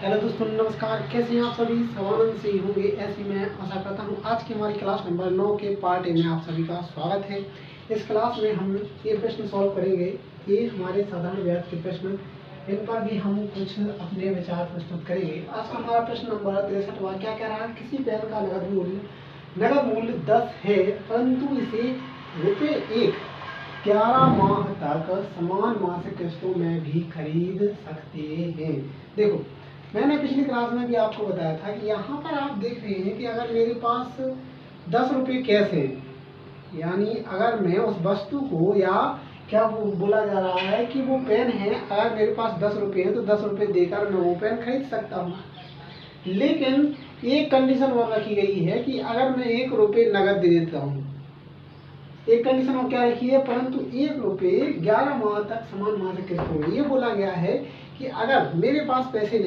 Hello दोस्तों, नमस्कार। कैसे हैं आप सभी? स्वानंद से ही होंगे ऐसी मैं आशा करता हूं। आज की हमारी क्लास नंबर 9 के पार्ट ए में आप सभी का स्वागत है। इस क्लास में हम ये प्रश्न सॉल्व करेंगे। ये हमारे साधारण व्याज के प्रश्न, इन पर भी हम कुछ अपने विचार प्रस्तुत करेंगे। आज का हमारा प्रश्न नंबर 63 क्या कह रहा है? किसी पेन का नगद मूल्य 10 है, परंतु इसे ₹1 11 माह तक समान मासिक किस्तों में भी खरीद सकते हैं। देखो, मैंने पिछली क्लास में भी आपको बताया था कि यहाँ पर आप देख रहे हैं कि अगर मेरे पास 10 रुपये कैश है, यानी अगर मैं उस वस्तु को, या क्या वो बोला जा रहा है कि वो पेन है, अगर मेरे पास 10 रुपये है तो 10 रुपये देकर मैं वो पेन खरीद सकता हूँ। लेकिन एक कंडीशन और रखी गई है कि अगर मैं ₹1 नगद दे देता हूँ, एक कंडीशन और क्या रखी है, परंतु ₹1 11 माह तक समान मासिक किस्तों में। ये बोला गया है कि अगर मेरे पास पैसे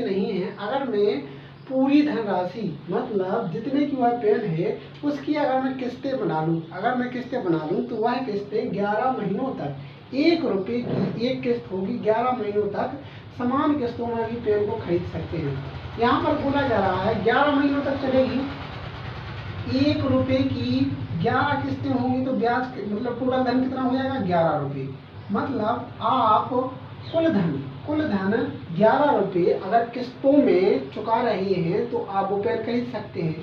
नहीं है, अगर मैं पूरी धनराशि, मतलब जितने की वह पेन है उसकी अगर मैं किस्तें बना लूँ, तो वह किस्तें 11 महीनों तक, ₹1 की एक किस्त होगी, 11 महीनों तक समान किस्तों में भी पेन को खरीद सकते हैं। यहाँ पर बोला जा रहा है 11 महीनों तक चलेगी, ₹1 की 11 किस्तें होंगी, तो ब्याज मतलब टोटल धन कितना हो जाएगा? ₹11। मतलब आप कुल धन ₹11 अगर किस्तों में चुका रहे हैं तो आप वो पेन खरीद सकते हैं।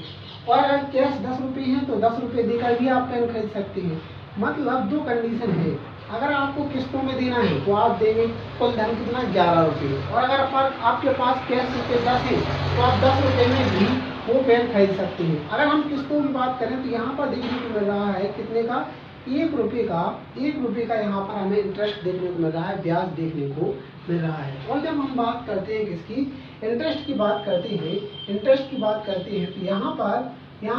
और अगर कैश ₹10 है तो ₹10 देकर भी आप पेन खरीद सकते हैं। मतलब दो कंडीशन है, अगर आपको किस्तों में देना है तो आप देंगे कुल धन कितना? ₹11। और अगर आपके पास कैश ₹10 है तो आप ₹10 में भी वो पेन खरीद सकते हैं। अगर हम किस्तों की बात करें तो यहाँ पर देखने को मिल रहा है कितने का? ₹1 का यहाँ पर हमें इंटरेस्ट देखने को मिल रहा है, ब्याज देखने को मिल रहा है। और जब हम बात करते हैं किसकी? इंटरेस्ट की बात करते हैं तो यहाँ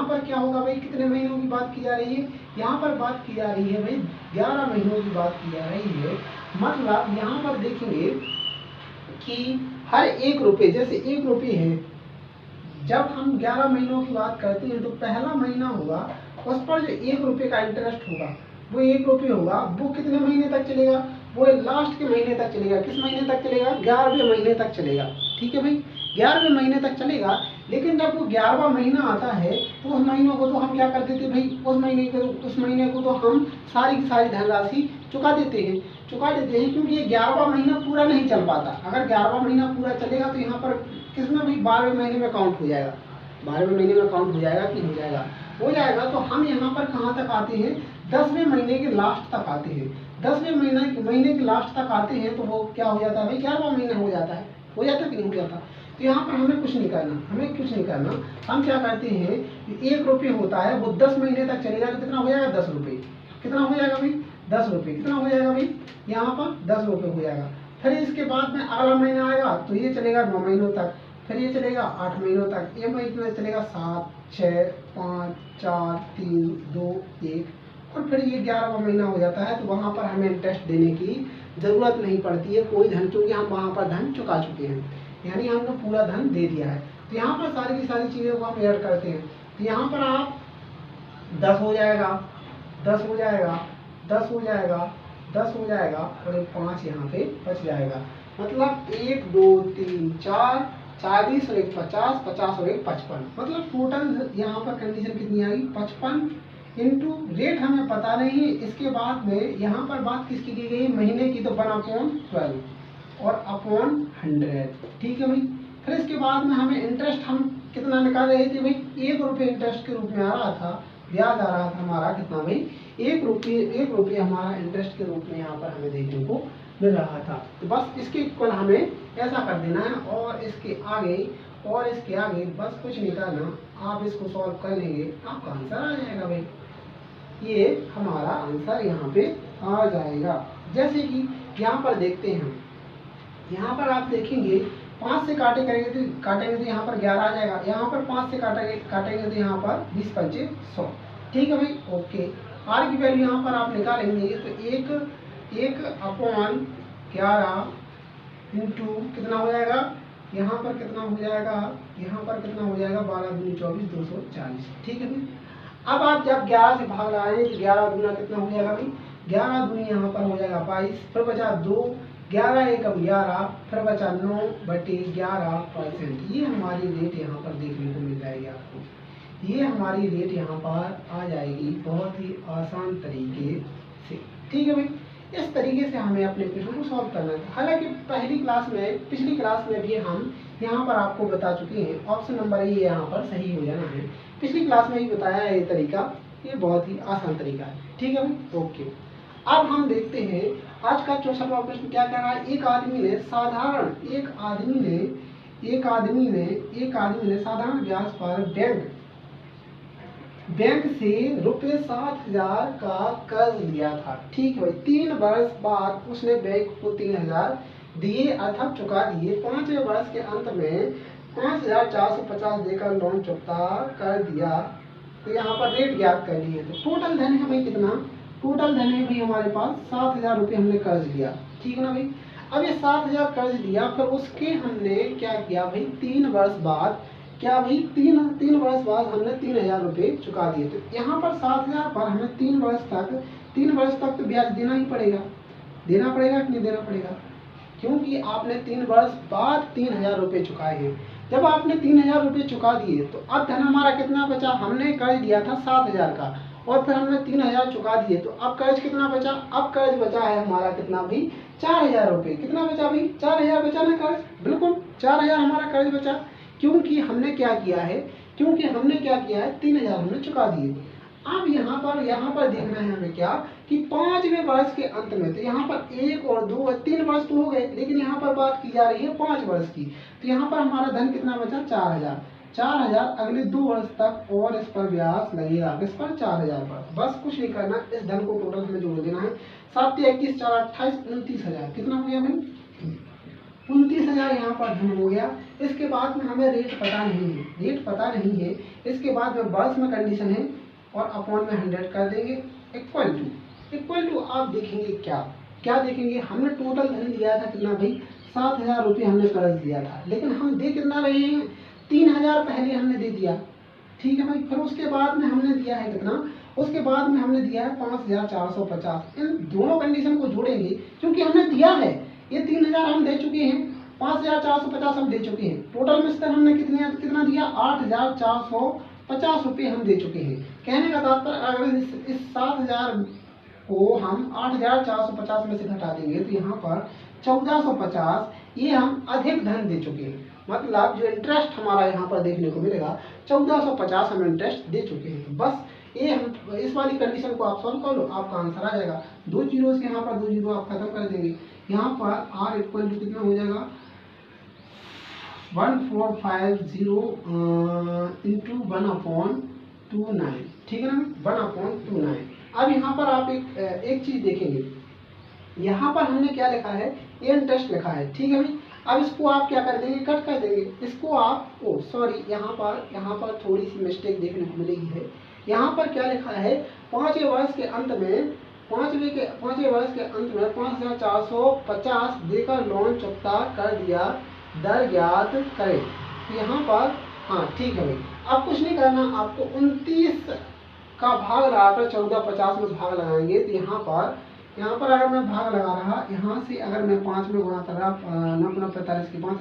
पर क्या होगा भाई? कितने महीनों की बात की जा रही है? यहाँ पर बात की जा रही है भाई 11 महीनों की बात की जा रही है। मतलब यहाँ पर देखेंगे कि हर ₹1, जैसे ₹1 है, जब हम 11 महीनों की बात करते हैं तो पहला महीना होगा, उस पर जो ₹1 का इंटरेस्ट होगा वो ₹1 होगा। वो कितने महीने तक चलेगा? वो लास्ट के महीने तक चलेगा। किस महीने तक चलेगा? 11वें महीने तक चलेगा। ठीक है भाई, 11वें महीने तक चलेगा। लेकिन जब वो 11वां महीना आता है तो उस महीनों को तो हम क्या कर देते भाई? उस महीने को तो हम सारी की सारी धनराशि चुका देते हैं, क्योंकि ये 11वां महीना पूरा नहीं चल पाता। अगर 11वां महीना पूरा चलेगा तो यहाँ पर किसमें भी 12वें महीने में काउंट हो जाएगा। 12वें महीने में काउंट हो जाएगा कि हो जाएगा। तो हम यहाँ पर कहाँ तक आते हैं? 10वें महीने के लास्ट तक आते हैं। 10वें महीने के लास्ट तक आते हैं तो वो क्या हो जाता है भाई? 11वां महीना हो जाता है कि नहीं हो जाता? तो यहाँ पर हमें कुछ नहीं करना। हम क्या करते हैं, ₹1 होता है, वो 10 महीने तक चलेगा तो कितना हो जाएगा? ₹10। कितना हो जाएगा भाई? ₹10। कितना हो जाएगा भाई? यहाँ पर ₹10 हो जाएगा। फिर इसके बाद में अगला महीना आएगा तो ये चलेगा 9 महीनों तक, फिर ये चलेगा 8 महीनों तक, ये महीना चलेगा 7, 6, 5, 4, 3, 2, 1, और फिर ये 11वां महीना हो जाता है। तो वहाँ पर हमें इंटरेस्ट देने की ज़रूरत नहीं पड़ती है कोई धन, क्योंकि हम वहाँ पर धन चुका चुके हैं, यानी हमने पूरा धन दे दिया है। तो यहाँ पर सारी की सारी चीज़ों को हम ऐड करते हैं। तो यहाँ पर आप 10 हो जाएगा, 10 हो जाएगा, 10 हो जाएगा, 10 हो जाएगा, और एक 5 यहाँ पे बच जाएगा। मतलब 1, 2, 3, 4, 40 और एक 50, 50 और एक 55। मतलब टोटल यहाँ पर कंडीशन कितनी आएगी? 55 इंटू रेट हमें पता नहीं है। इसके बाद में यहाँ पर बात किसकी की गई? महीने की, तो 1/12 और अपॉन 100। ठीक है भाई। फिर इसके बाद में हमें इंटरेस्ट हम कितना निकाल रहे थे भाई? ₹1 इंटरेस्ट के रूप में आ रहा था, ब्याज आ रहा था हमारा कितना भाई? ₹1 हमारा इंटरेस्ट के रूप में यहाँ पर हमें देखने को मिल रहा था। तो बस इसके इक्वल हमें ऐसा कर देना है, और इसके आगे बस कुछ नहीं करना। आप इसको सॉल्व कर लेंगे, आपका आंसर आ जाएगा भाई। ये हमारा आंसर यहाँ पे आ जाएगा। जैसे कि यहाँ पर देखते हैं, यहाँ पर आप देखेंगे 5 से काटेंगे तो यहाँ पर 11 आ जाएगा। यहाँ पर 5 से काटेंगे तो यहाँ पर 20 पंचे 100। ठीक है भाई, ओके। आर की वैल्यू यहाँ पर आप निकालेंगे तो 1/11 इंटू कितना हो जाएगा? यहाँ पर कितना हो जाएगा? 12 दूनी 24, 240। ठीक है भाई। अब आप जब 11 से भाग लगाएंगे तो 11 दूना कितना हो जाएगा भाई? 11 दूनी यहाँ पर हो जाएगा 22, फिर बचा 2, 11 एकम 11, फिर बचा 9/11%। ये हमारी रेट यहाँ पर देखने को मिल जाएगी आपको। ये हमारी रेट यहाँ पर आ जाएगी बहुत ही आसान तरीके से। ठीक है भाई, इस तरीके से हमें अपने प्रश्न को सॉल्व करना है। हालांकि पिछली क्लास में भी हम यहाँ पर आपको बता चुके हैं, ऑप्शन नंबर ए यहाँ पर सही हो जाना है। पिछली क्लास में ही बताया है ये तरीका, ये बहुत ही आसान तरीका है। ठीक है भाई, ओके। अब हम देखते हैं आज का 64वां प्रश्न क्या कह रहा है। एक आदमी ने साधारण साधारण ब्याज पर बैंक से ₹7,000 का कर्ज लिया था। ठीक है भाई, 3 वर्ष बाद उसने बैंक को 3,000 दिए अर्थात चुका दिए। 5वें वर्ष के अंत में 5,450 देकर लोन चुकता कर दिया। तो यहाँ पर रेट ज्ञात करनी है। तो टोटल धन है भाई कितना? टोटल धन है भाई हमारे पास 7,000 रुपये हमने कर्ज लिया। ठीक है ना भाई। अब ये 7,000 कर्ज लिया, फिर उसके हमने क्या किया भाई, 3 वर्ष बाद क्या भाई, तीन वर्ष बाद हमने 3,000 रुपये चुका दिए। तो यहाँ पर 7,000 पर हमें 3 वर्ष तक तो ब्याज देना ही पड़ेगा। देना पड़ेगा कि नहीं देना पड़ेगा? क्योंकि आपने 3 वर्ष बाद 3,000 रुपये चुकाए हैं। जब आपने 3,000 रुपये चुका दिए तो अब धन हमारा कितना बचा? हमने कर्ज लिया था 7,000 का और फिर हमने 3,000 चुका दिए। तो अब कर्ज कितना बचा? अब कर्ज बचा है हमारा कितना भाई? 4,000 रुपये। कितना बचा भाई? 4,000 बचा ना कर्ज? बिल्कुल 4,000 हमारा कर्ज बचा। क्योंकि हमने क्या किया है? 3,000 हमने चुका दिए। अब यहाँ पर देखना है हमें क्या कि 5वें वर्ष के अंत में, तो यहाँ पर 1 और 2 और 3 वर्ष तो हो गए, लेकिन यहाँ पर बात की जा रही है 5 वर्ष की। तो यहाँ पर हमारा धन कितना बचा? 4,000 अगले 2 वर्ष तक और इस पर ब्याज लगेगा, किस पर? 4,000 पर। बस कुछ नहीं करना, इस धन को टोटल हमें जोड़ देना है। 7 × 21 = 4 = 28, 29,000। कितना हो गया भाई? 29,000 यहाँ पर धन हो गया। इसके बाद में हमें रेट पता नहीं है। इसके बाद में वर्ष में कंडीशन है और अपॉन में 100 कर देंगे। इक्वल टू आप देखेंगे क्या देखेंगे? हमने टोटल धन दिया था कितना भाई? 7,000 रुपये हमने कर्ज दिया था, लेकिन हम दे कितना रहे हैं? 3,000 पहले हमने दे दिया। ठीक है भाई। फिर उसके बाद में हमने दिया है कितना? उसके बाद में हमने दिया है 5,450। इन दोनों कंडीशन को जोड़ेंगे क्योंकि हमने दिया है। ये 3,000 हम दे चुके हैं, 5,450 हम दे चुके हैं। टोटल में हमने कितना दिया? 8,450 रुपये हम दे चुके हैं। कहने का तात्पर्य अगर इस 7,000 को हम 8,450 में से घटा देंगे तो यहाँ पर 1,450 ये हम अधिक धन दे चुके हैं। मतलब जो इंटरेस्ट हमारा यहाँ पर देखने को मिलेगा 1,450 हम इंटरेस्ट दे चुके हैं। बस ये हम इस वाली कंडीशन को आप सॉल्व कर लो, आपका आंसर आ जाएगा। 2 जीरो के यहाँ पर 2 जीरो आप खत्म कर देंगे। यहाँ पर r इक्वल टू कितना हो जाएगा? 1450 इंटू 1/29। ठीक है ना? 1/29। अब यहाँ पर आप एक चीज देखेंगे, यहाँ पर हमने क्या लिखा है? ये इंटरेस्ट लिखा है। ठीक है भाई। अब इसको आप क्या कर देंगे? कट कर देंगे इसको आप। सॉरी, यहाँ पर थोड़ी सी मिस्टेक देखने को मिलेगी है। यहाँ पर क्या लिखा है? 5वें वर्ष के अंत में 5,450 देकर लोन चुकता कर दिया, दर ज्ञात करें। तो यहाँ पर हाँ ठीक है भाई। अब कुछ नहीं करना, आपको 29 का भाग लगाकर 1450 में भाग लगाएंगे। तो यहाँ पर अगर मैं भाग लगा रहा, यहाँ से अगर मैं 5 में गुणा कर रहा, 9 × 45 की 5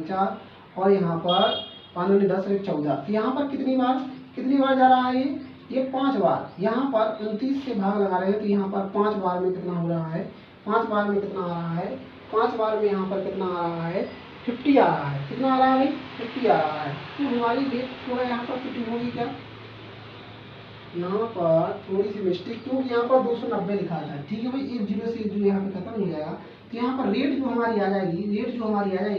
4 और यहाँ पर 5 × 10 = 14। तो यहाँ पर कितनी बार जा रहा है? ये 5 बार। यहाँ पर 29 से भाग लगा रहे हैं तो यहाँ पर 5 बार में कितना हो रहा है? 5 बार में कितना आ रहा है? 5 बार में यहाँ पर कितना आ रहा है? 50 आ रहा है। कितना आ रहा है भाई? 50 आ रहा है। तो हमारी रेट थोड़ा यहाँ पर 50 होगी क्या? यहाँ पर थोड़ी सी मिस्टेक, क्योंकि यहाँ पर 290 लिखा था। ठीक है भाई। 1 जीरो से 1 जीरो यहाँ पे खत्म हो जाएगा। तो यहाँ पर रेट जो हमारी आ जाएगी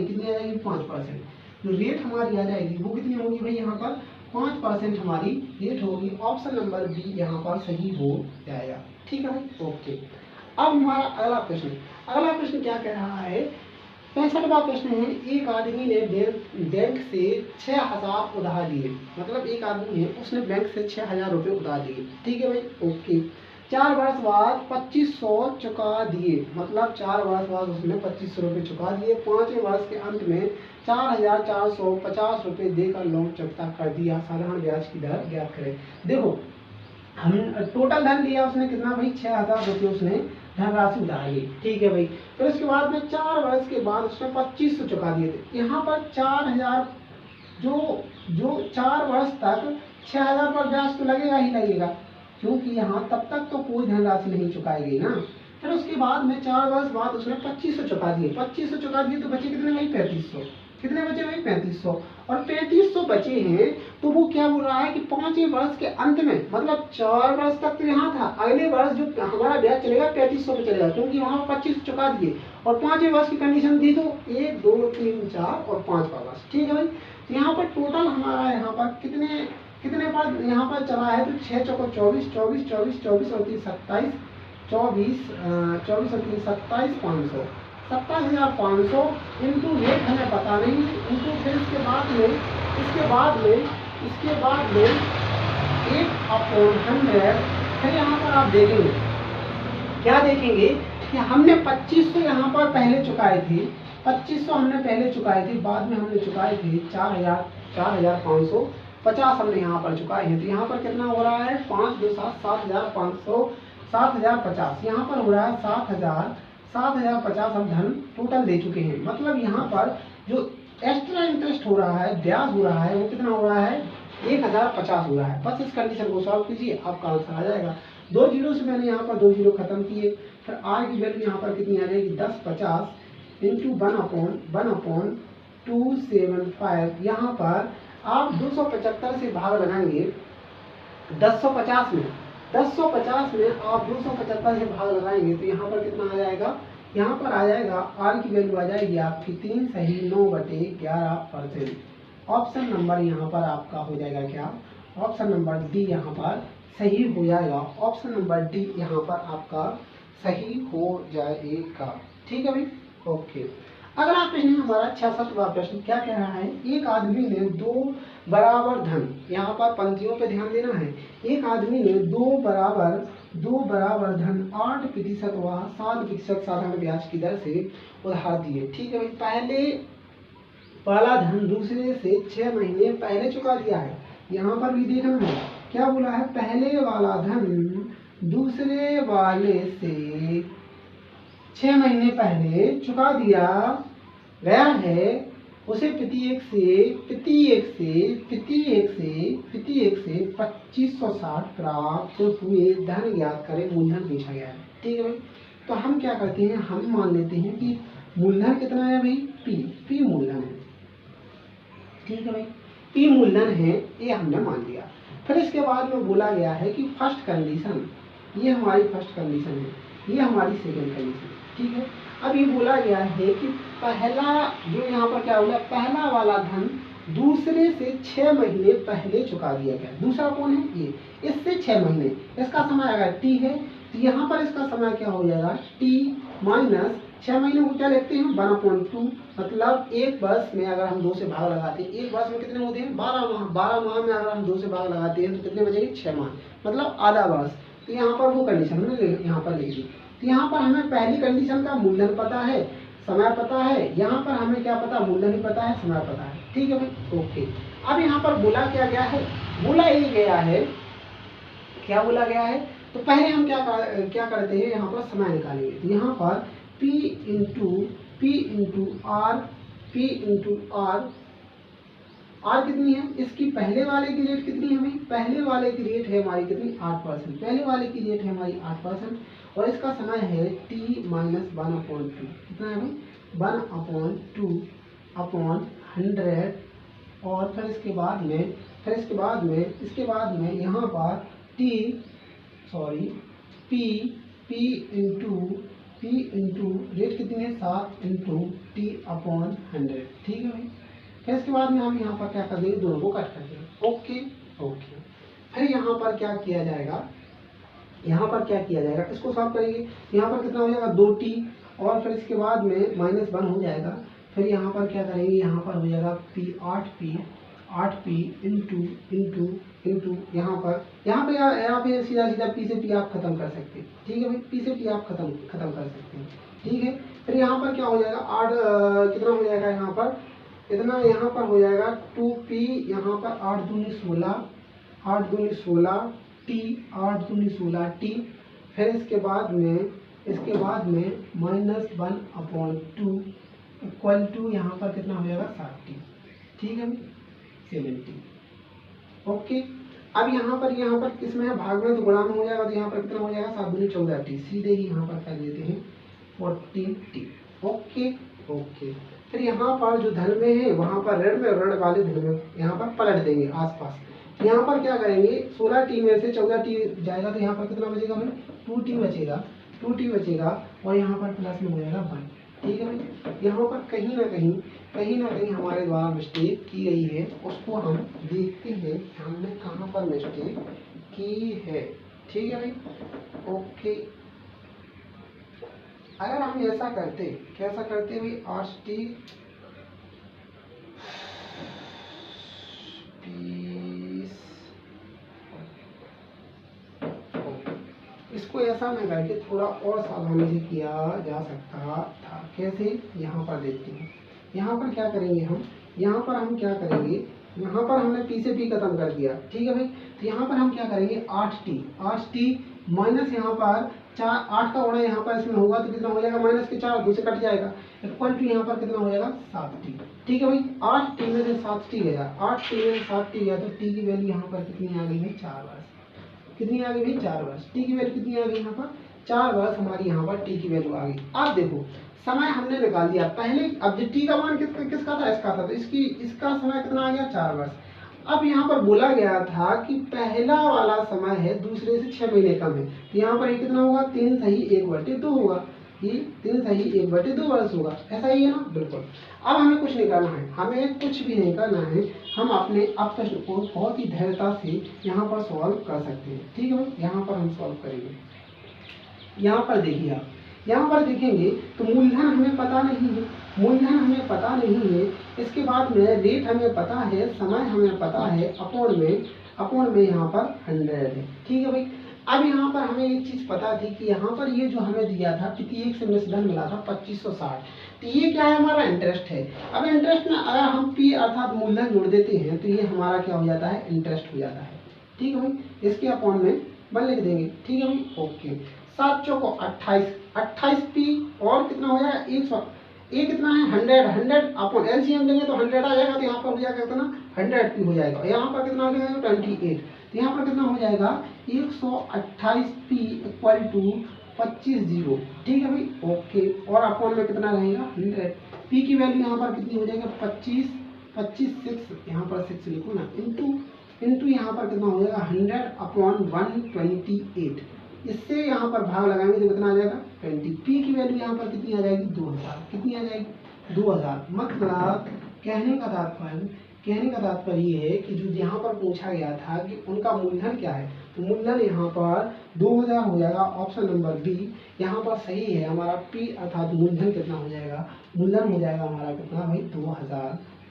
कितनी आ जाएगी? 5%। जो रेट हमारी आ जाएगी वो कितनी होगी भाई? यहाँ पर 5% हमारी रेट होगी। ऑप्शन नंबर बी यहाँ पर सही हो जाएगा। ठीक है भाई, ओके। अब हमारा अगला प्रश्न क्या कह रहा है? 65वां प्रश्न है। एक आदमी ने बैंक से 6,000 उधार लिए। मतलब एक आदमी है, उसने बैंक से 6,000 रुपये उधार लिए। ठीक है भाई, ओके। 4 वर्ष बाद 2,500 चुका दिए। मतलब 4 वर्ष बाद उसने 2,500 रुपये चुका दिए। 5वें वर्ष के अंत में 4,450 रुपये देकर लोन चुकता कर दिया। साधारण ब्याज की दर ज्ञात करें। देखो हम टोटल धन लिया उसने कितना भाई 6,000 रुपये उसने धनराशि उधार ली। ठीक है भाई। फिर उसके बाद में 4 वर्ष के बाद उसने 2500 चुका दिए थे। यहाँ पर 4,000 जो 4 वर्ष तक 6,000 पर ब्याज तो लगेगा ही लगेगा, क्योंकि यहाँ तब तक तो कोई धनराशि नहीं चुकाई गई ना। फिर उसके बाद में 4 वर्ष बाद उसने 2500 चुका दिए। 2500 चुका दिए तो बचे कितने भाई 3500। कितने बचे भाई 3500। और 3500 बचे हैं तो वो क्या बोल रहा है कि 5वें वर्ष के अंत में, मतलब 4 वर्ष तक तो यहाँ था, अगले वर्ष जो हमारा ब्याज चलेगा 3500 पे चलेगा, क्योंकि वहाँ 25 चुका दिए और 5वें वर्ष की कंडीशन दी तो 1 2 3 4 और 5वां वर्ष। ठीक है भाई। तो यहाँ पर टोटल हमारा यहाँ पर कितने बार यहाँ पर चला है तो 6 चौको 24 24 24 24 और 3 27 24 24 और 3 27 500 27,500 इंटू रेट हमें पता नहीं है, इंटू फिर इसके बाद में 8/100। फिर यहाँ पर आप देखेंगे क्या देखेंगे कि हमने 2500 यहाँ पर पहले चुकाए थे, 2500 हमने पहले चुकाए थे, बाद में हमने चुकाए थे 4,550 हमने यहाँ पर चुकाए हैं। तो यहाँ पर कितना हो रहा है 5 2 7 7,500 7,050। यहाँ पर हो रहा है 7,050 हम धन टोटल दे चुके हैं। मतलब यहाँ पर जो एक्स्ट्रा इंटरेस्ट हो रहा है, ब्याज हो रहा है, वो कितना हो रहा है 1,050 हो रहा है। बस इस कंडीशन को सॉल्व कीजिए, आपका आंसर आ जाएगा। 2 जीरो से मैंने यहाँ पर 2 जीरो खत्म किए। फिर आर की वैल्यू यहाँ पर कितनी आ जाएगी 1050 इंटू 1/275। यहाँ पर आप 275 से भाग लगाएंगे 1050 में, 1050 में आप 275 से भाग लगाएंगे तो यहाँ पर कितना आ जाएगा, यहाँ पर आ जाएगा आर की वैल्यू आ जाएगी आपकी 3 सही 9/11%। ऑप्शन नंबर यहाँ पर आपका हो जाएगा क्या, ऑप्शन नंबर डी यहाँ पर सही हो जाएगा। ऑप्शन नंबर डी यहाँ पर आपका सही हो जाएगा। ठीक है भाई, ओके। अगला प्रश्न हमारा 66वां प्रश्न क्या कह रहा है, एक आदमी ने 2 बराबर धन, यहाँ पर पंक्तियों पे ध्यान देना है, एक आदमी ने 2 बराबर धन 8% व 7% साधारण ब्याज की दर से उधार दिए। ठीक है भाई। पहले वाला धन दूसरे से 6 महीने पहले चुका दिया है। यहाँ पर भी देखना है क्या बोला है, पहले वाला धन दूसरे वाले से 6 महीने पहले चुका दिया गया है, उसे प्रत्येक से 2560 प्राप्त हुए धन ज्ञात करें, मूलधन पूछा गया है। ठीक है भाई। तो हम क्या करते हैं, हम मान लेते हैं कि मूलधन कितना है भाई पी मूलधन है। ठीक है भाई, पी मूलधन है, ये हमने मान लिया। फिर इसके बाद में बोला गया है कि फर्स्ट कंडीशन, ये हमारी फर्स्ट कंडीशन है, ये हमारी सेकंड कंडीशन। ठीक है। अब ये बोला गया है कि पहला जो यहाँ पर क्या बोला, पहला वाला धन दूसरे से 6 महीने पहले चुका दिया गया। दूसरा कौन है ये, इससे 6 महीने, इसका समय अगर टी है तो यहाँ पर इसका समय क्या हो जाएगा टी माइनस 6 महीने को क्या लिखते हैं 1/2। मतलब एक वर्ष में अगर हम 2 से भाग लगाते हैं, एक वर्ष में कितने होते हैं 12 माह, 12 माह में अगर हम 2 से भाग लगाते हैं तो कितने बचेंगे 6 माह, मतलब आधा वर्ष। तो यहाँ पर वो कंडीशन हमने यहाँ पर लिख दी। तो यहाँ पर हमें पहली कंडीशन का मूलधन पता है, समय पता है, यहाँ पर हमें क्या पता, मूलधन ही पता है, समय पता है। ठीक है भाई, ओके। अब यहाँ पर बोला क्या गया है, बोला ये गया है, क्या बोला गया है, तो पहले हम क्या करते हैं, यहाँ पर समय निकालेंगे। तो यहाँ पर P इंटू आर कितनी है, इसकी पहले वाले की रेट कितनी है भाई, पहले वाले की रेट है हमारी कितनी 8%, पहले वाले की रेट है हमारी 8% और इसका समय है t माइनस 1/2, कितना है भाई 1/2/100। और फिर इसके बाद में यहाँ पर P इंटू रेट कितनी है 7 इंटू t/100। ठीक है भाई। फिर इसके बाद में हम यहाँ पर क्या कर देंगे, दोनों को कट कर देंगे। ओके। फिर यहाँ पर क्या किया जाएगा, इसको सॉल्व करेंगे। यहाँ पर कितना हो जाएगा 2t और फिर इसके बाद में -1 हो जाएगा। फिर यहाँ पर क्या करेंगे, यहाँ पर हो जाएगा 8p इंटू यहाँ पे सीधा p से p आप खत्म कर सकते हैं। ठीक है भाई, p से p आप खत्म कर सकते हैं। ठीक है। फिर यहाँ पर क्या हो जाएगा 8 कितना हो जाएगा, यहाँ पर इतना, यहाँ पर हो जाएगा 2p, यहाँ पर 8 दूनी 16 टी, 8 दूनी 16 टी, फिर इसके बाद में -1/2 इक्वल टू यहाँ पर कितना हो जाएगा 7 टी। ठीक है, 70। ओके, अब यहाँ पर किसमें है, भाग में तो गुणा में हो जाएगा, तो यहाँ पर कितना हो जाएगा 7 दूनी 14 टी, सीधे ही यहाँ पर कर देते हैं 14 टी। ओके ओके, फिर यहाँ पर जो धन में है वहाँ पर ऋण में, ऋण वाले धन में यहाँ पर पलट देंगे आसपास। यहाँ पर क्या करेंगे, 16 टी में से 14 टी जाएगा तो यहाँ पर कितना बचेगा भाई, 2 टी बचेगा, 2 टी बचेगा, और यहाँ पर प्लस में हो जाएगा 1। ठीक है भाई, यहाँ पर कहीं ना कहीं हमारे द्वारा मिस्टेक की गई है, उसको हम देखते हैं कि हमने कहाँ पर मिस्टेक की है। ठीक है भाई, ओके, अगर हम ऐसा करते, कैसा करते भाई, 8 टी इसको ऐसा में करके थोड़ा और सावधानी से किया जा सकता था। कैसे, यहाँ पर देखते हैं, यहाँ पर क्या करेंगे हम, यहाँ पर हम क्या करेंगे, यहाँ पर हमने पी से पी खत्म कर दिया। ठीक है भाई, तो यहाँ पर हम क्या करेंगे, 8 टी माइनस यहाँ पर 4, 8 का गुणा यहाँ पर इसमें होगा तो कितना हो जाएगा, माइनस के 4 2 से कट जाएगा, इक्वल टू यहाँ पर कितना हो जाएगा 7 टी। ठीक है भाई, 8 टी में से 7 टी गया, 8 टी में से 7 टी गया, तो टी की वैल्यू यहाँ पर कितनी आ गई है, 4 वर्ष। कितनी आ गई भाई, 4 वर्ष। टी की वैल्यू कितनी आ गई यहाँ पर, 4 वर्ष हमारी यहाँ पर टी की वैल्यू आ गई। अब देखो, समय हमने निकाल दिया पहले, अब टी का मान किसका था, इसका था, तो इसका समय कितना आ गया, 4 वर्ष। अब यहाँ पर बोला गया था कि पहला वाला समय है दूसरे से 6 महीने कम है, तो यहाँ पर ये कितना होगा, 3 सही 1/2 होगा, ये 3 सही 1/2 वर्ष होगा, ऐसा ही है ना, बिल्कुल। अब हमें कुछ नहीं करना है, हमें कुछ भी नहीं करना है, हम अपने अब प्रश्न को बहुत ही धैर्यता से यहाँ पर सॉल्व कर सकते हैं। ठीक है भाई, यहाँ पर हम सॉल्व करेंगे। यहाँ पर देखिए आप, यहाँ पर देखेंगे तो मूलधन हमें पता नहीं है, इसके बाद में रेट हमें पता है, समय हमें पता है, अपॉन में यहाँ पर 100 है। ठीक है भाई, अब यहाँ पर हमें एक चीज पता थी कि यहाँ पर ये जो हमें दिया था, प्रत्येक से मिश्रण मिला था 2560, तो ये क्या है, हमारा इंटरेस्ट है। अब इंटरेस्ट में अगर हम पी अर्थात मूलधन जोड़ देते हैं तो ये हमारा क्या हो जाता है, इंटरेस्ट हो जाता है। ठीक है भाई, इसके अपॉन में 1 लिख देंगे। ठीक है भाई, ओके, 7 चौको 28 पी, और कितना हो जाएगा 100, ये कितना है 100 अपॉन एलसीएम लेंगे तो 100 आ जाएगा, तो यहाँ पर हो जाएगा कितना 100 पी हो जाएगा, यहाँ पर कितना हो जाएगा 28, तो यहाँ पर कितना हो जाएगा 128 पी इक्वल टू 25 जीरो। ठीक है भाई, ओके, और अपॉन में कितना रहेगा 100, पी की वैल्यू यहाँ पर कितनी हो जाएगा 25 6, यहाँ पर 6 लिखो ना, इंटू यहाँ पर कितना हो जाएगा 100 अपॉन 128, इससे यहाँ पर भाग लगाएंगे तो कितना आ जाएगा 20। पी की वैल्यू यहाँ पर कितनी आ जाएगी 2000, कितनी आ जाएगी 2000। मतलब कहने का तात्पर्य ये है कि जो यहाँ पर पूछा गया था कि उनका मूलधन क्या है, तो मूलधन यहाँ पर 2000 हो जाएगा, ऑप्शन नंबर बी यहाँ पर सही है। हमारा पी अर्थात मूलधन कितना हो जाएगा, मूलधन हो जाएगा हमारा कितना भाई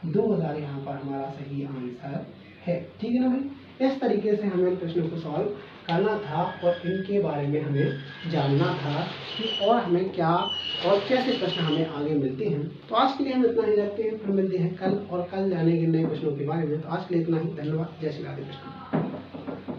2000 यहाँ पर हमारा सही आंसर है। ठीक है ना भाई, इस तरीके से हमें प्रश्नों को सॉल्व करना था और इनके बारे में हमें जानना था कि और हमें क्या और कैसे प्रश्न हमें आगे मिलते हैं। तो आज के लिए हम इतना ही रखते हैं, फिर मिलते हैं कल और कल जानेंगे नए प्रश्नों के बारे में। तो आज के लिए इतना ही, धन्यवाद, जय श्री राधे कृष्ण।